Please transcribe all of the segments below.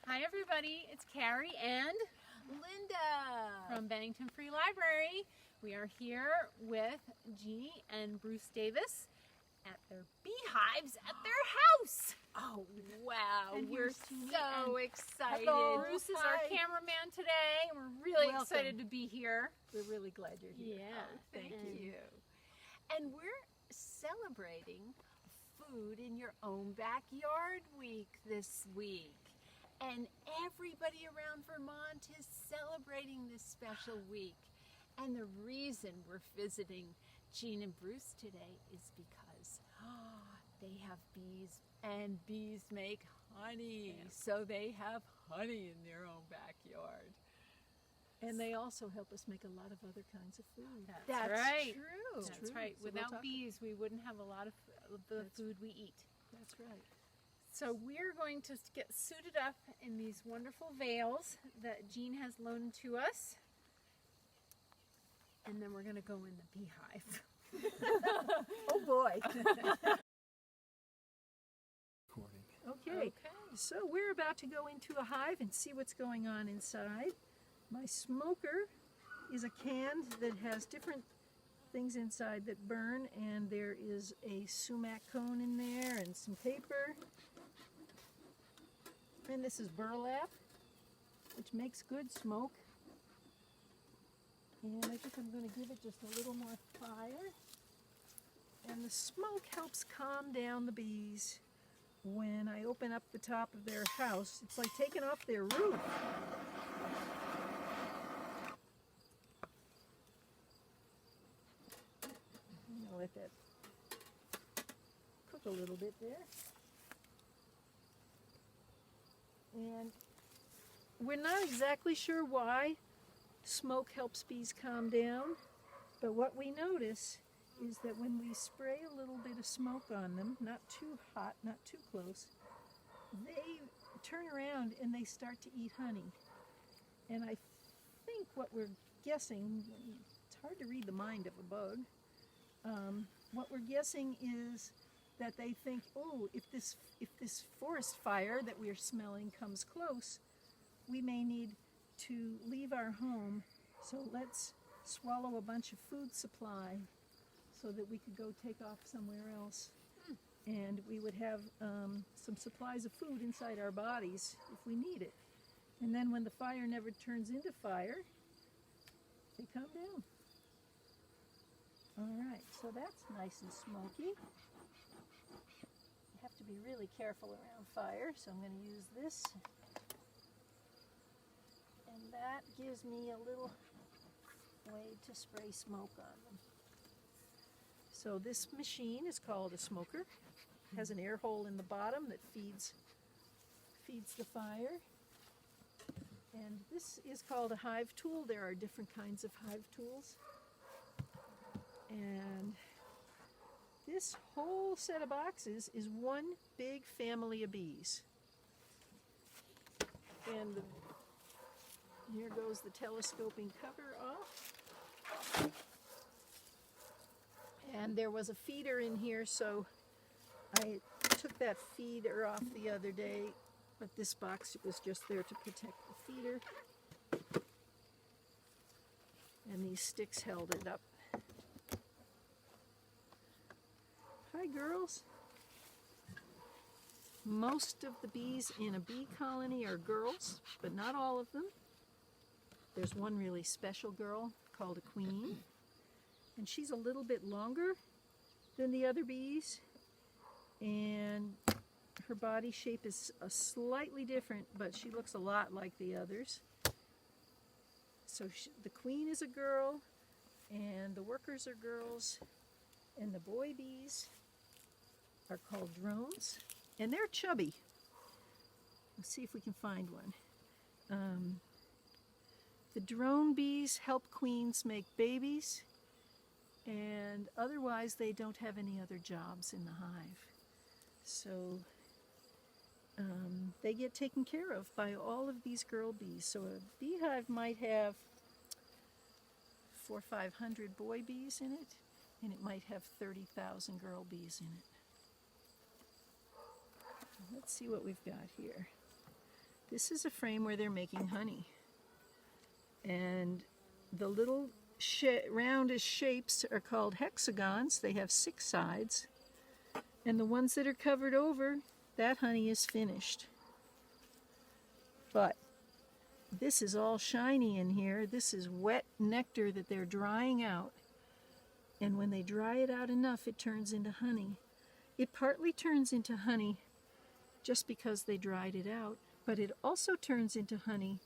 Hi everybody, it's Carrie and Linda from Bennington Free Library. We are here with Jeanne and Bruce Davis at their beehives at their house. Oh wow, And we're so excited. Hello. Bruce is our cameraman today, and we're really Welcome. excited to be here. We're really glad you're here. Yeah, Thank you. And we're celebrating Food in Your Own Backyard Week this week. And everybody around Vermont is celebrating this special week. And the reason we're visiting Jeanne and Bruce today is because they have bees, and bees make honey. Yeah. So they have honey in their own backyard. And they also help us make a lot of other kinds of food. That's right. True. That's right. So Without bees, we wouldn't have a lot of the food we eat. That's right. So we're going to get suited up in these wonderful veils that Jeanne has loaned to us. And then we're going to go in the beehive. Oh boy. Okay, So we're about to go into a hive and see what's going on inside. My smoker is a can that has different things inside that burn, and there is a sumac cone in there and some paper. And this is burlap, which makes good smoke. And I think I'm going to give it just a little more fire. And the smoke helps calm down the bees. When I open up the top of their house, it's like taking off their roof. I'm gonna let that cook a little bit there. And we're not exactly sure why smoke helps bees calm down, but what we notice is that when we spray a little bit of smoke on them, not too hot, not too close, they turn around and they start to eat honey. And I think what we're guessing, it's hard to read the mind of a bug, what we're guessing is that they think, oh, if this forest fire that we're smelling comes close, we may need to leave our home, so let's swallow a bunch of food supply so that we could go take off somewhere else. And we would have some supplies of food inside our bodies if we need it. And then when the fire never turns into fire, they calm down. All right, so that's nice and smoky. You have to be really careful around fire, so I'm going to use this. And that gives me a little way to spray smoke on them. So this machine is called a smoker. It has an air hole in the bottom that feeds the fire. And this is called a hive tool. There are different kinds of hive tools. And this whole set of boxes is one big family of bees. And here goes the telescoping cover off. And there was a feeder in here, so I took that feeder off the other day, but this box was just there to protect the feeder. And these sticks held it up. Hi, girls. Most of the bees in a bee colony are girls, but not all of them. There's one really special girl called a queen. And she's a little bit longer than the other bees, and her body shape is slightly different, but she looks a lot like the others. So the queen is a girl, and the workers are girls, and the boy bees are called drones, and they're chubby. Let's see if we can find one. The drone bees help queens make babies, and otherwise they don't have any other jobs in the hive. So they get taken care of by all of these girl bees. So a beehive might have 400 or 500 boy bees in it, and it might have 30,000 girl bees in it. Let's see what we've got here. This is a frame where they're making honey. And the little roundish shapes are called hexagons. They have 6 sides. And the ones that are covered over, that honey is finished. But this is all shiny in here. This is wet nectar that they're drying out. And when they dry it out enough, it turns into honey. It partly turns into honey just because they dried it out, but it also turns into honey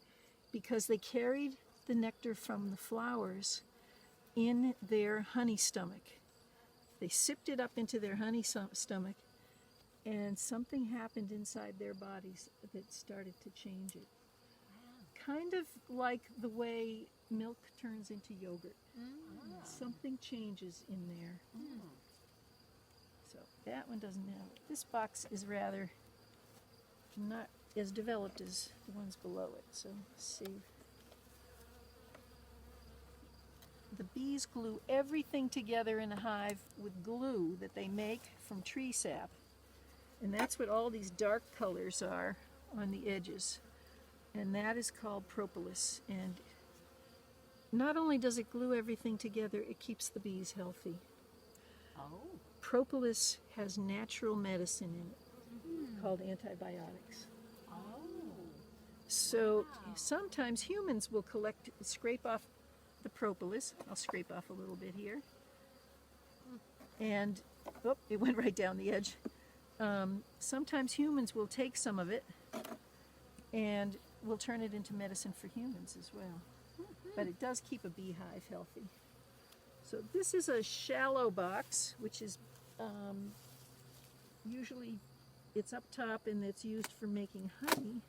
because they carried the nectar from the flowers in their honey stomach. They sipped it up into their honey stomach, and something happened inside their bodies that started to change it. Wow. Kind of like the way milk turns into yogurt. Something changes in there. So that one doesn't have it. This box is rather not as developed as the ones below it. So let's see. The bees glue everything together in a hive with glue that they make from tree sap. And that's what all these dark colors are on the edges. And that is called propolis. And not only does it glue everything together, it keeps the bees healthy. Oh. Propolis has natural medicine in it called antibiotics. Oh. So sometimes humans will scrape off the propolis. I'll scrape off a little bit here. And, oh, it went right down the edge. Sometimes humans will take some of it and will turn it into medicine for humans as well. But it does keep a beehive healthy. So this is a shallow box, which is usually it's up top and it's used for making honey.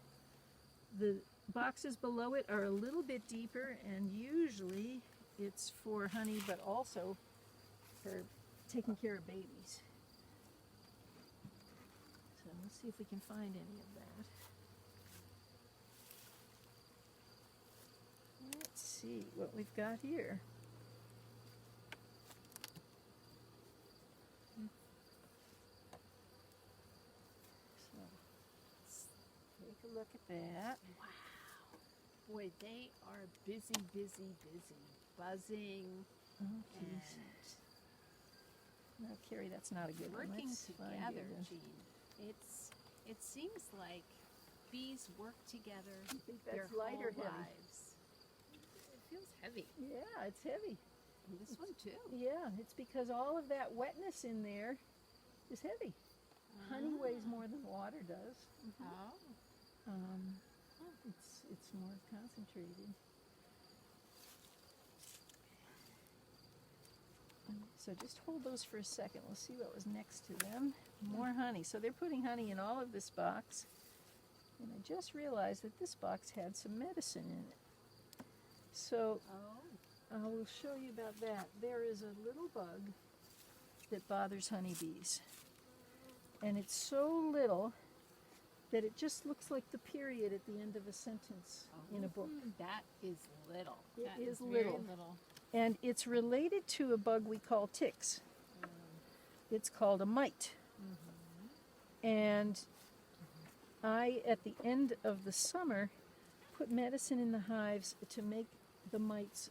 The boxes below it are a little bit deeper, and usually it's for honey, but also for taking care of babies. So let's see if we can find any of that. Let's see what we've got here. So take a look at that. Wow. Boy, they are busy, busy, busy. Buzzing Oh, and geez. No, Carrie, that's not a good one. working Let's find together, you Jeanne. It seems like bees work together I think their that's light or whole heavy? lives. It feels heavy. Yeah, it's heavy. And this one too. Yeah, it's because all of that wetness in there is heavy. Honey weighs more than water does. Oh. It's more concentrated. So just hold those for a second. We'll see what was next to them. More honey. So they're putting honey in all of this box. And I just realized that this box had some medicine in it. So I will show you about that. There is a little bug that bothers honeybees. And it's so little that it just looks like the period at the end of a sentence in a book. That is little. It That is very little. little. And it's related to a bug we call ticks. It's called a mite. And I, at the end of the summer, put medicine in the hives to make the mites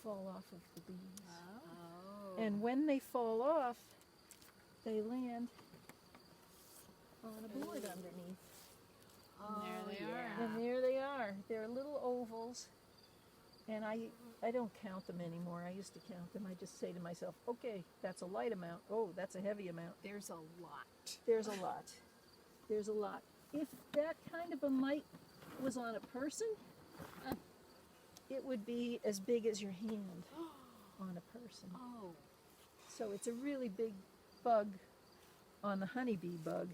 fall off of the bees. Oh. And when they fall off, they land on a board underneath. And there they are. And there they are. They're little ovals. And I don't count them anymore. I used to count them. I just say to myself, okay, that's a light amount. Oh, that's a heavy amount. There's a lot. There's a lot. There's a lot. If that kind of a mite was on a person, it would be as big as your hand on a person. Oh. So it's a really big bug on the honeybee bug.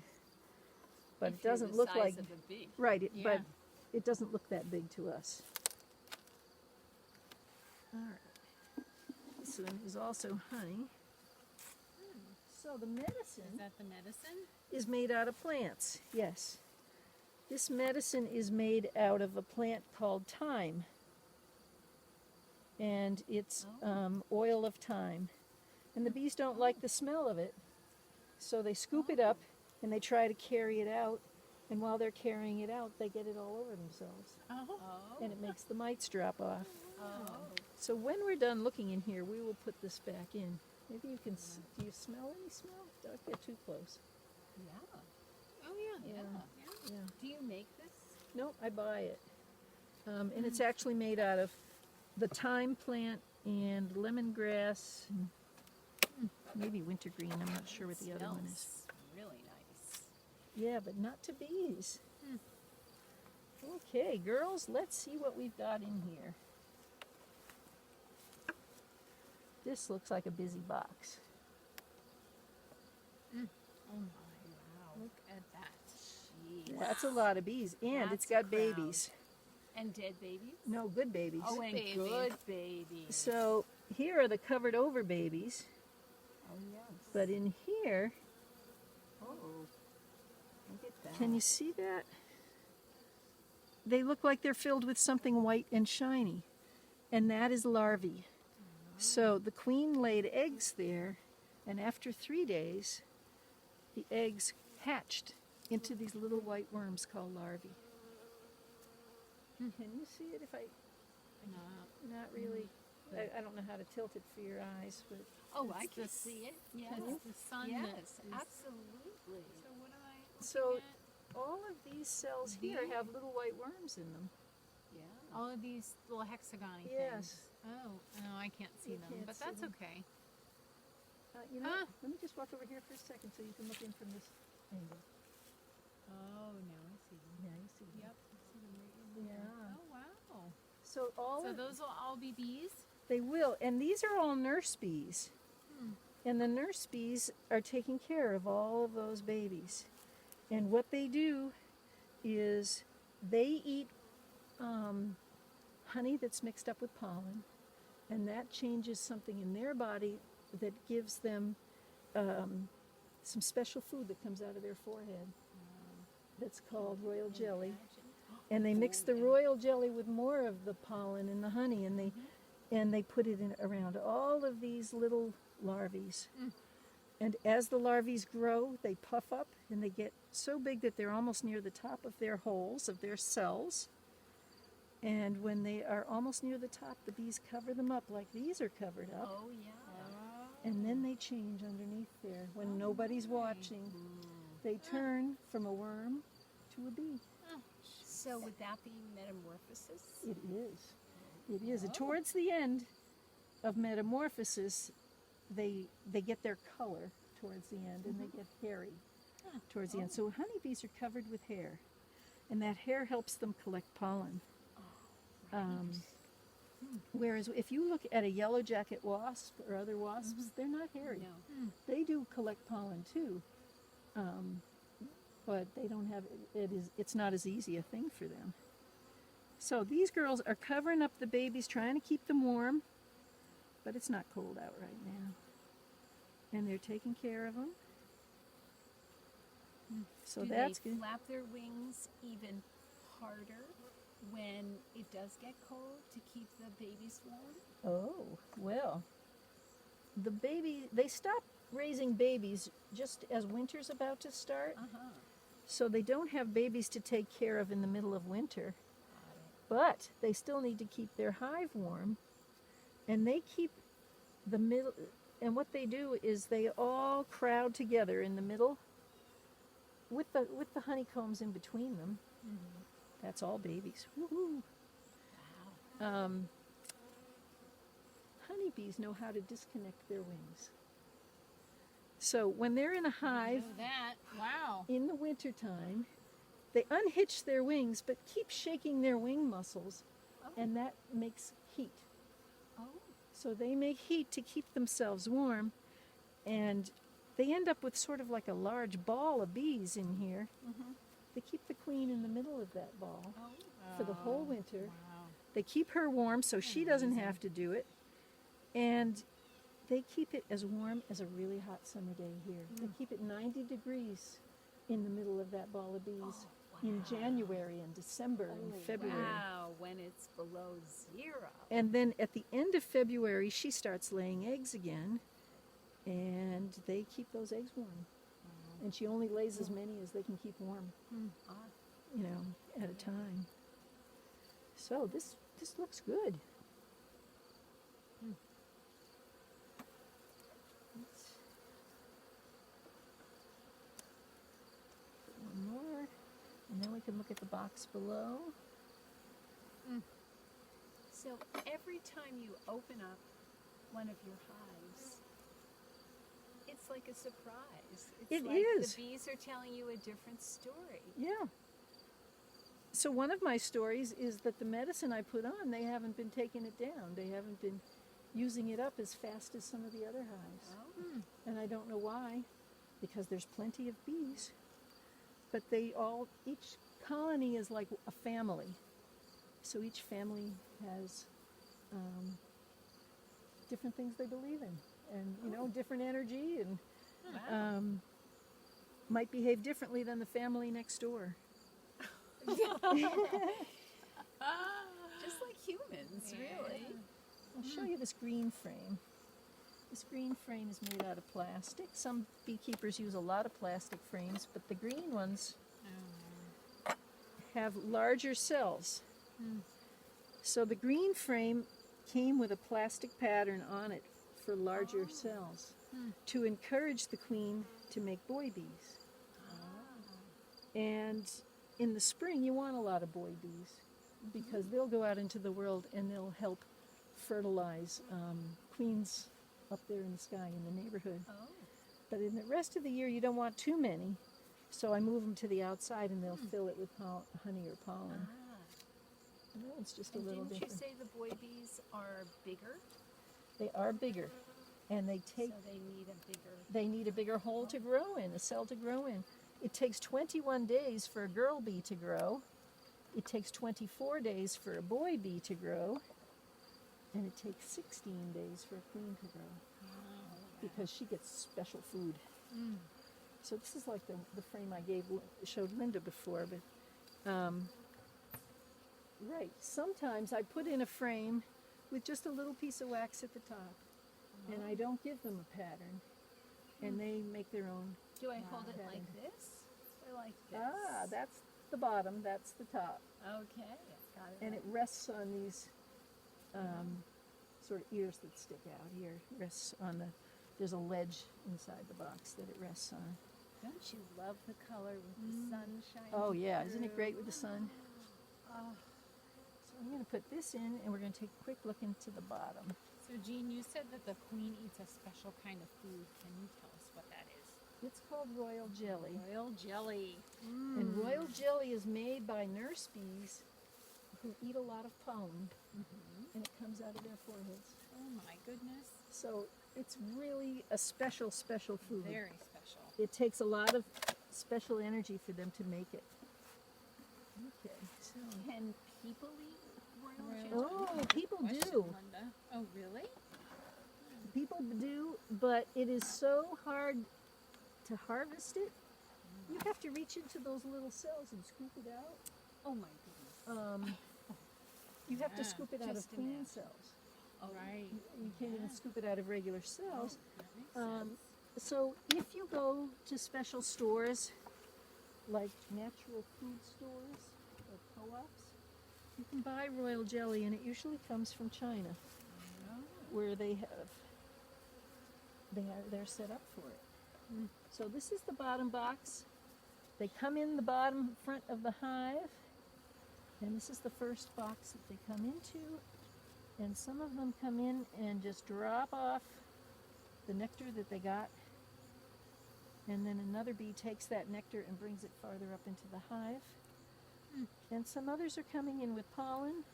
But If it you're doesn't the look size like, of a bee. right, Yeah. but it doesn't look that big to us. All right. This one is also honey. So the medicine Is that the medicine? is made out of plants, yes. This medicine is made out of a plant called thyme. And it's oil of thyme. And the bees don't like the smell of it, so they scoop it up and they try to carry it out And while they're carrying it out, they get it all over themselves. Oh. And it makes the mites drop off. Oh. So when we're done looking in here, we will put this back in. Maybe you can, do you smell any smell? Don't get too close. Yeah. Oh yeah. Yeah. Yeah. Do you make this? No, I buy it. And it's actually made out of the thyme plant and lemongrass, and maybe wintergreen. I'm not sure what the other one is. Smells really nice. Yeah, but not to bees. Okay, girls, let's see what we've got in here. This looks like a busy box. Oh my, wow. Look at that. Jeez. That's a lot of bees, and it's got That's a crowd. babies. And dead babies? No, good babies. Oh, and baby. good babies. So here are the covered over babies, Oh, yes. but in here, Oh. Look at that. can you see that? They look like they're filled with something white and shiny, and that is larvae. So the queen laid eggs there, and after 3 days, the eggs hatched into these little white worms called larvae. Can you see it? If I, not really. I don't know how to tilt it for your eyes, but Oh, I It's can the- see it. Yes. It's the sun Yes, that is- absolutely. So what am I looking So- at? all of these cells here have little white worms in them. Yeah. All of these little hexagony Yes. things. Oh, no, I can't see You them, can't but see that's them. okay. You know, Ah. let me just walk over here for a second so you can look in from this angle. Oh, now I see them. Yeah, you see them. Yep, I see them right in there. Yeah. Oh, wow. So all So of those will all be bees? they will, and these are all nurse bees. And the nurse bees are taking care of all of those babies. And what they do is they eat honey that's mixed up with pollen, and that changes something in their body that gives them some special food that comes out of their forehead that's called royal jelly. And they mix the royal jelly with more of the pollen and the honey, and they put it in around all of these little larvae. And as the larvae grow, they puff up and they get so big that they're almost near the top of their holes of their cells. And when they are almost near the top, the bees cover them up like these are covered up. Oh, yeah. And then they change underneath there. When nobody's watching, they turn from a worm to a bee. So would that be metamorphosis? It is. It is. And towards the end of metamorphosis, they get their color towards the end, and they get hairy towards the end. So honeybees are covered with hair, and that hair helps them collect pollen. Whereas if you look at a yellow jacket wasp or other wasps, they're not hairy. No. They do collect pollen too, but they don't have it's not as easy a thing for them. So these girls are covering up the babies, trying to keep them warm, but it's not cold out right now. And they're taking care of them. So Do that's they good. flap their wings even harder when it does get cold to keep the babies warm? Oh, well. They stop raising babies just as winter's about to start. So they don't have babies to take care of in the middle of winter. But they still need to keep their hive warm. And they keep the middle, and what they do is they all crowd together in the middle with the honeycombs in between them. That's all babies. Woohoo! Wow. Honeybees know how to disconnect their wings. So when they're in a hive Know that. Wow. in the wintertime, they unhitch their wings but keep shaking their wing muscles, and that makes heat. Oh. So they make heat to keep themselves warm, and they end up with sort of like a large ball of bees in here. They keep the queen in the middle of that ball for the whole winter. Wow. They keep her warm so she doesn't have to do it, and they keep it as warm as a really hot summer day here. They keep it 90 degrees in the middle of that ball of bees in January and December and February. Wow, when it's below 0. And then at the end of February, she starts laying eggs again, and they keep those eggs warm. And she only lays as many as they can keep warm, you know, at a time. So this looks good. Let's put one more, and then we can look at the box below. So every time you open up one of your hives, it's like a surprise. It's It like is. the bees are telling you a different story. Yeah. So one of my stories is that the medicine I put on, they haven't been taking it down. They haven't been using it up as fast as some of the other hives. Oh. And I don't know why, because there's plenty of bees. But each colony is like a family. So each family has different things they believe in. And, you know, different energy, and Wow. might behave differently than the family next door. Just like humans, really. I'll show you this green frame. This green frame is made out of plastic. Some beekeepers use a lot of plastic frames, but the green ones have larger cells. So the green frame came with a plastic pattern on it for larger cells to encourage the queen to make boy bees. And in the spring, you want a lot of boy bees because they'll go out into the world and they'll help fertilize queens up there in the sky in the neighborhood. Oh. But in the rest of the year, you don't want too many. So I move them to the outside and they'll fill it with honey or pollen. And that one's just a And little didn't different. you say the boy bees are bigger? They are bigger, and they So they need a bigger. they need a bigger hole to grow in, a cell to grow in. It takes 21 days for a girl bee to grow. It takes 24 days for a boy bee to grow. And it takes 16 days for a queen to grow because she gets special food. So this is like the frame I showed Linda before. But right, sometimes I put in a frame with just a little piece of wax at the top. And I don't give them a pattern. And they make their own. Do I hold it Pattern. like this or like this? Ah, that's the bottom, that's the top. Okay, got it. And it rests on these sort of ears that stick out here. Rests on there's a ledge inside the box that it rests on. Don't you love the color with the sun shining? Oh yeah, isn't it great with the sun? Oh. So I'm going to put this in and we're going to take a quick look into the bottom. So Jeanne, you said that the queen eats a special kind of food. Can you tell us what that is? It's called royal jelly. Royal jelly. And royal jelly is made by nurse bees who eat a lot of pollen. And it comes out of their foreheads. Oh my goodness. So it's really a special, special food. Very special. It takes a lot of special energy for them to make it. Okay, so. Can people eat royal Royal jelly? Oh, people Question, do. Linda. Oh, really? People do, but it is so hard to harvest it. You have to reach into those little cells and scoop it out. Oh my goodness. You have to Yeah, scoop it out of just queen imagine. cells. Oh, Right. You can't even scoop it out of regular cells. That makes sense. So if you go to special stores, like natural food stores or co-ops, you can buy royal jelly, and it usually comes from China, where they're set up for it. So this is the bottom box. They come in the bottom front of the hive, and this is the first box that they come into. And some of them come in and just drop off the nectar that they got. And then another bee takes that nectar and brings it farther up into the hive. And some others are coming in with pollen.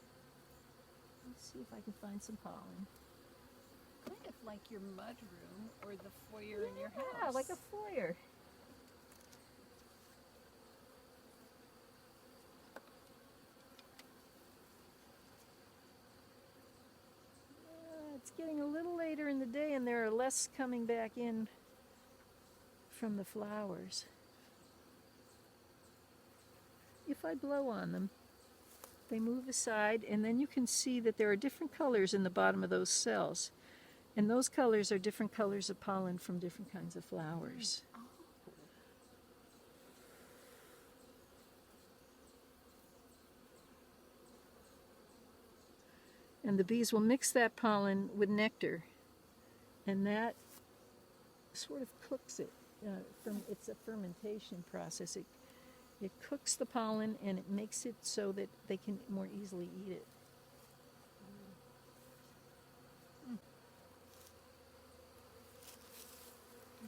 Let's see if I can find some pollen. kind of like your mud room or the foyer in your Yeah, house. like a foyer. It's getting a little later in the day and there are less coming back in from the flowers. If I blow on them, they move aside, and then you can see that there are different colors in the bottom of those cells. And those colors are different colors of pollen from different kinds of flowers. And the bees will mix that pollen with nectar, and that sort of cooks it. It's a fermentation process. It cooks the pollen and it makes it so that they can more easily eat it.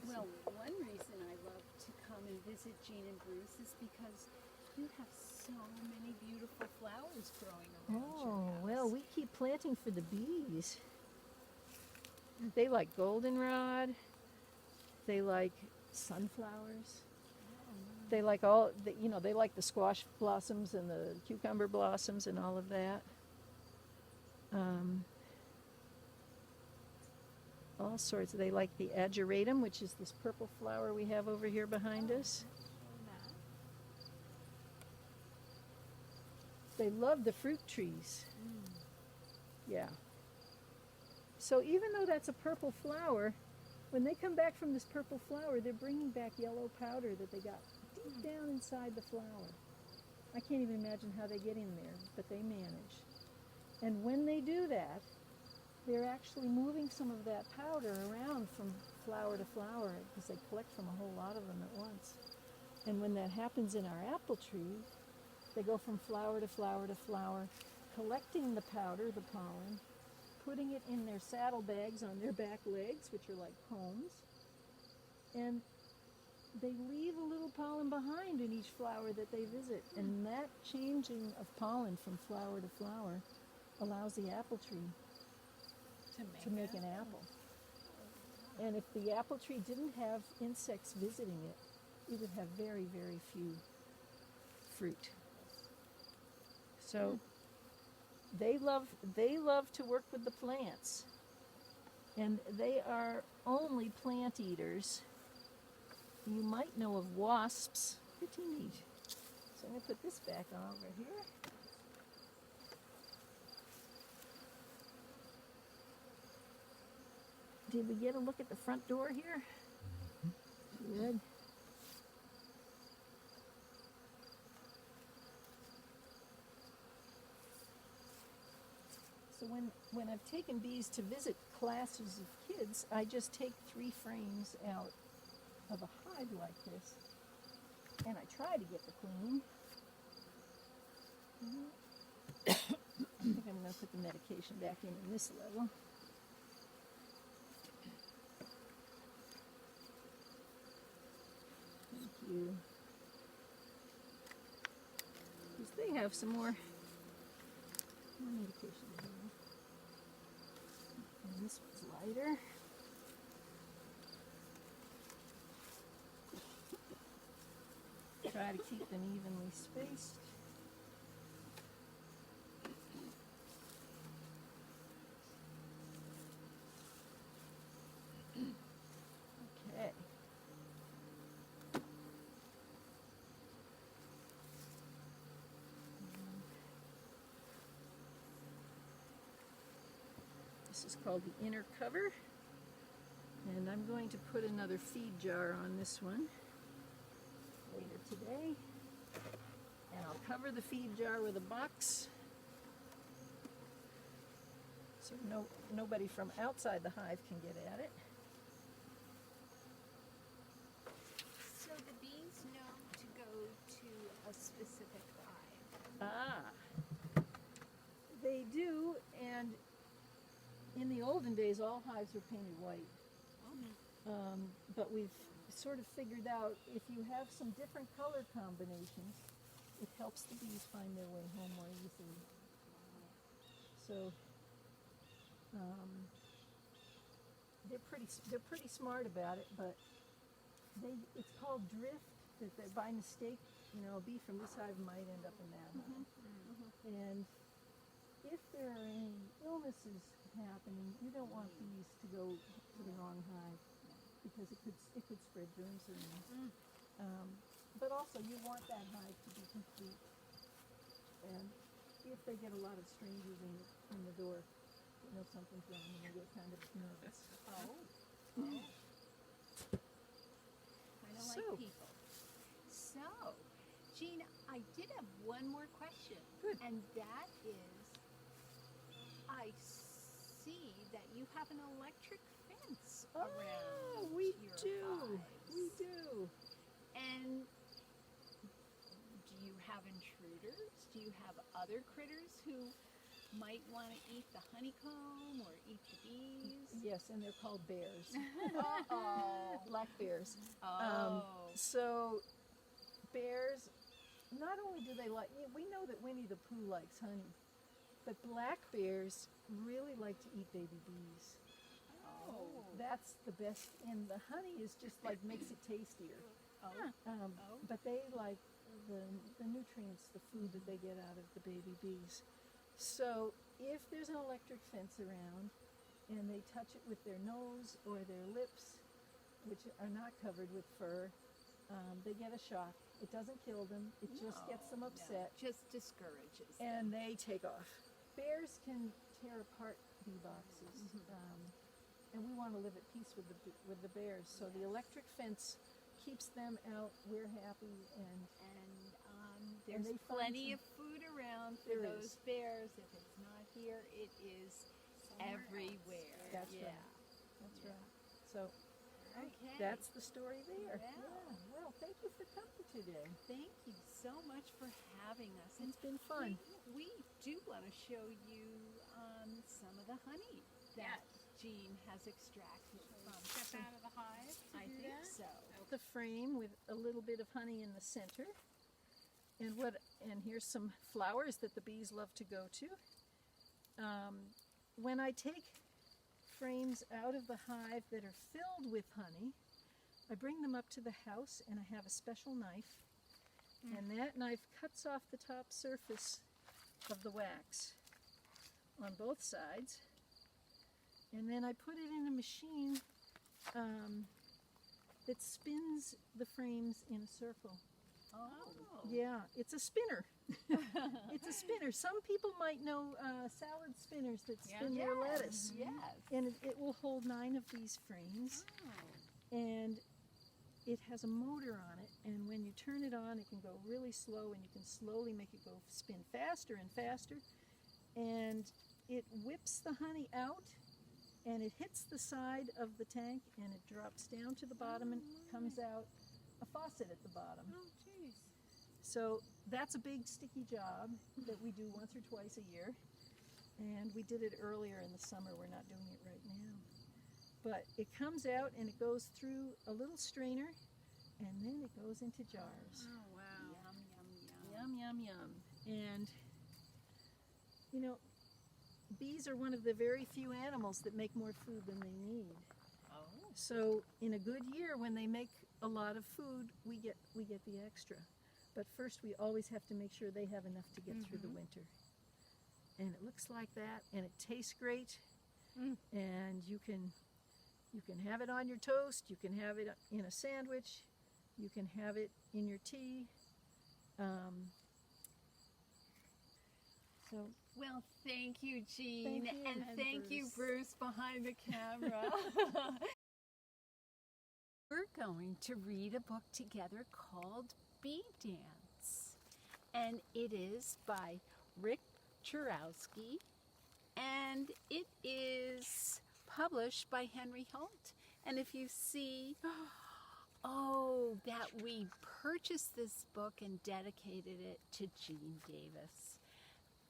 Well, one reason I love to come and visit Jeanne and Bruce is because you have so many beautiful flowers growing around your Oh, house. well, we keep planting for the bees. They like goldenrod. They like sunflowers. They like they like the squash blossoms and the cucumber blossoms and all of that. All sorts. They like the ageratum, which is this purple flower we have over here behind us. They love the fruit trees. Yeah. So even though that's a purple flower, when they come back from this purple flower, they're bringing back yellow powder that they got deep down inside the flower. I can't even imagine how they get in there, but they manage. And when they do that, they're actually moving some of that powder around from flower to flower because they collect from a whole lot of them at once. And when that happens in our apple tree, they go from flower to flower to flower, collecting the powder, the pollen, putting it in their saddlebags on their back legs, which are like combs, and they leave a little pollen behind in each flower that they visit. And that changing of pollen from flower to flower allows the apple tree to make an apple. And if the apple tree didn't have insects visiting it, it would have very, very few fruit. So they love to work with the plants. And they are only plant eaters. You might know of wasps. Pretty neat. So I'm going to put this back over here. Did we get a look at the front door here? Good. So when I've taken bees to visit classes of kids, I just take 3 frames out of a hive like this, and I try to get the queen. I think I'm going to put the medication back in this level. Thank you. Because they have some more medication in here. And this one's lighter. Try to keep them evenly spaced. Okay. This is called the inner cover, and I'm going to put another feed jar on this one later today, and I'll cover the feed jar with a box so nobody from outside the hive can get at it. So the bees know to go to a specific hive. They do, and in the olden days all hives were painted white. But we've sort of figured out if you have some different color combinations, it helps the bees find their way home more easily. So they're pretty smart about it, but it's called drift. That by mistake, a bee from this hive might end up in that hive. And if there are any illnesses happening, you don't want bees to go to the wrong hive, because it could spread germs around. But also you want that hive to be complete. And if they get a lot of strangers in the door, something's wrong and they get kind of nervous. Kind of like people. So, Jeanne, I did have one more question. Good. And that is, I see that you have an electric fence Oh, around we your do. hives. We do. And do you have intruders? Do you have other critters who might want to eat the honeycomb or eat the bees? Yes, and they're called bears. Uh-oh. Black bears. Oh. So bears, not only do they like, we know that Winnie the Pooh likes honey, but black bears really like to eat baby bees. Oh. That's the best, and the honey is just like makes it tastier. Oh. But they like the nutrients, the food that they get out of the baby bees. So if there's an electric fence around and they touch it with their nose or their lips, which are not covered with fur, they get a shock. It doesn't kill them. It just gets them upset. No, just discourages them. And they take off. Bears can tear apart bee boxes, and we want to live at peace with the bears. So the electric fence keeps them out. We're happy, and there's they find plenty of food around for There those bears. If it's not here, it is everywhere. That's yeah. right. That's right. So Okay. that's the story there. Wow. Yeah. Well, thank you for coming today. Thank you so much for having us. It's been fun. We do want to show you some of the honey that Jeanne has extracted from. Step out of the hive to I do think that? so. The frame with a little bit of honey in the center, and here's some flowers that the bees love to go to. When I take frames out of the hive that are filled with honey, I bring them up to the house, and I have a special knife, and that knife cuts off the top surface of the wax on both sides, and then I put it in a machine that spins the frames in a circle. Oh. Yeah, it's a spinner. It's a spinner. Some people might know salad spinners that spin their lettuce. Yes. And it will hold 9 of these frames, Oh. and it has a motor on it, and when you turn it on, it can go really slow, and you can slowly make it go spin faster and faster, and it whips the honey out, and it hits the side of the tank, and it drops down to the bottom and comes out a faucet at the bottom. Oh, jeez. So that's a big sticky job that we do once or twice a year, and we did it earlier in the summer. We're not doing it right now. But it comes out and it goes through a little strainer, and then it goes into jars. Oh, wow. Yum, yum, yum. Yum, yum, yum. And, you know, bees are one of the very few animals that make more food than they need. Oh. So in a good year, when they make a lot of food, we get the extra. But first, we always have to make sure they have enough to get through the winter. And it looks like that, and it tastes great. And you can have it on your toast. You can have it in a sandwich. You can have it in your tea. So Well, thank you, Jeanne. Thank you, and and thank you, Bruce, behind the camera. We're going to read a book together called Bee Dance. And it is by Rick Churowski. And it is published by Henry Holt. And if you see, that we purchased this book and dedicated it to Jeanne Davis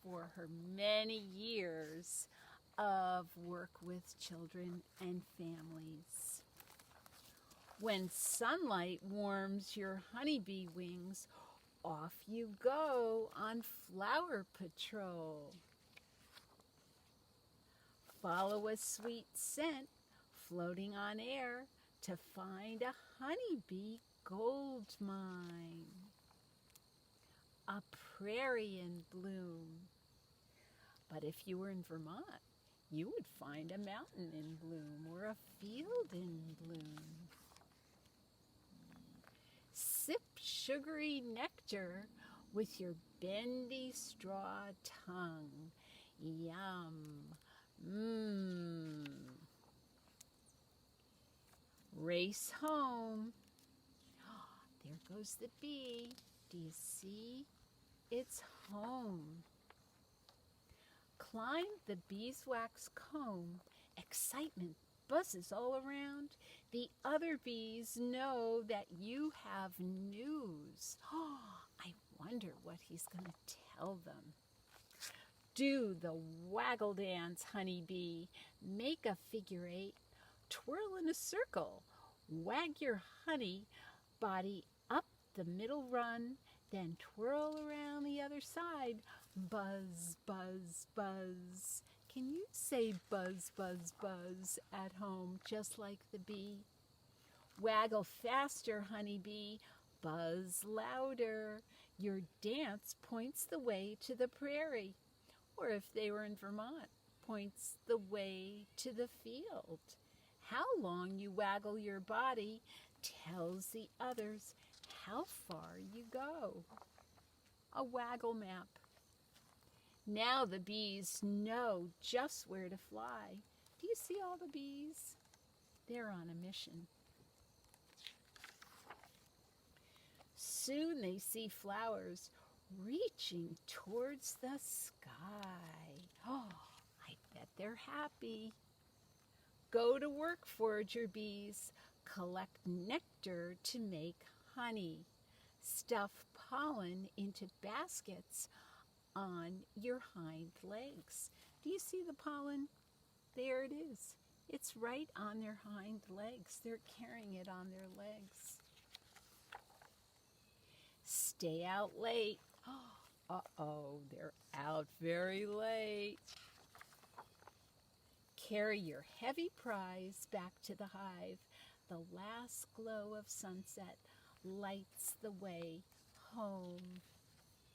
for her many years of work with children and families. When sunlight warms your honeybee wings, off you go on flower patrol. Follow a sweet scent floating on air to find a honeybee gold mine. A prairie in bloom. But if you were in Vermont, you would find a mountain in bloom or a field in bloom. Sip sugary nectar with your bendy straw tongue. Yum. Mmm. Race home. There goes the bee. Do you see? It's home. climb the beeswax comb, excitement buzzes all around. The other bees know that you have news. Oh, I wonder what he's going to tell them. Do the waggle dance, honeybee. Make a figure 8. Twirl in a circle. Wag your honey body up the middle run, then twirl around the other side. Buzz, buzz, buzz. Can you say buzz, buzz, buzz at home just like the bee? Waggle faster, honeybee. Buzz louder. Your dance points the way to the prairie. Or if they were in Vermont, points the way to the field. How long you waggle your body tells the others how far you go. A waggle map. Now the bees know just where to fly. Do you see all the bees? They're on a mission. Soon they see flowers reaching towards the sky. Oh, I bet they're happy. Go to work, forager bees. Collect nectar to make honey. Stuff pollen into baskets on your hind legs. Do you see the pollen? There it is. It's right on their hind legs. They're carrying it on their legs. Stay out late. Uh-oh, they're out very late. Carry your heavy prize back to the hive. The last glow of sunset lights the way home.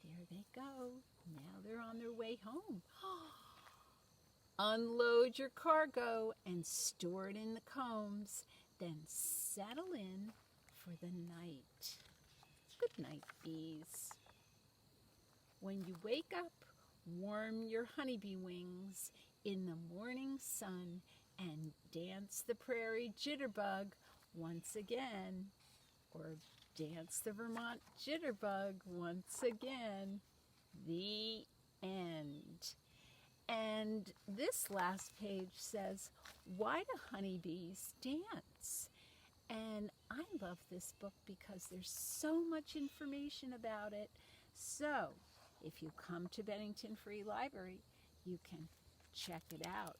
There they go. Now they're on their way home. Unload your cargo and store it in the combs. Then settle in for the night. Good night, bees. When you wake up, warm your honeybee wings in the morning sun and dance the prairie jitterbug once again. Or dance the Vermont jitterbug once again. The end. And this last page says, why do honeybees dance? And I love this book because there's so much information about it. So, if you come to Bennington Free Library, you can check it out.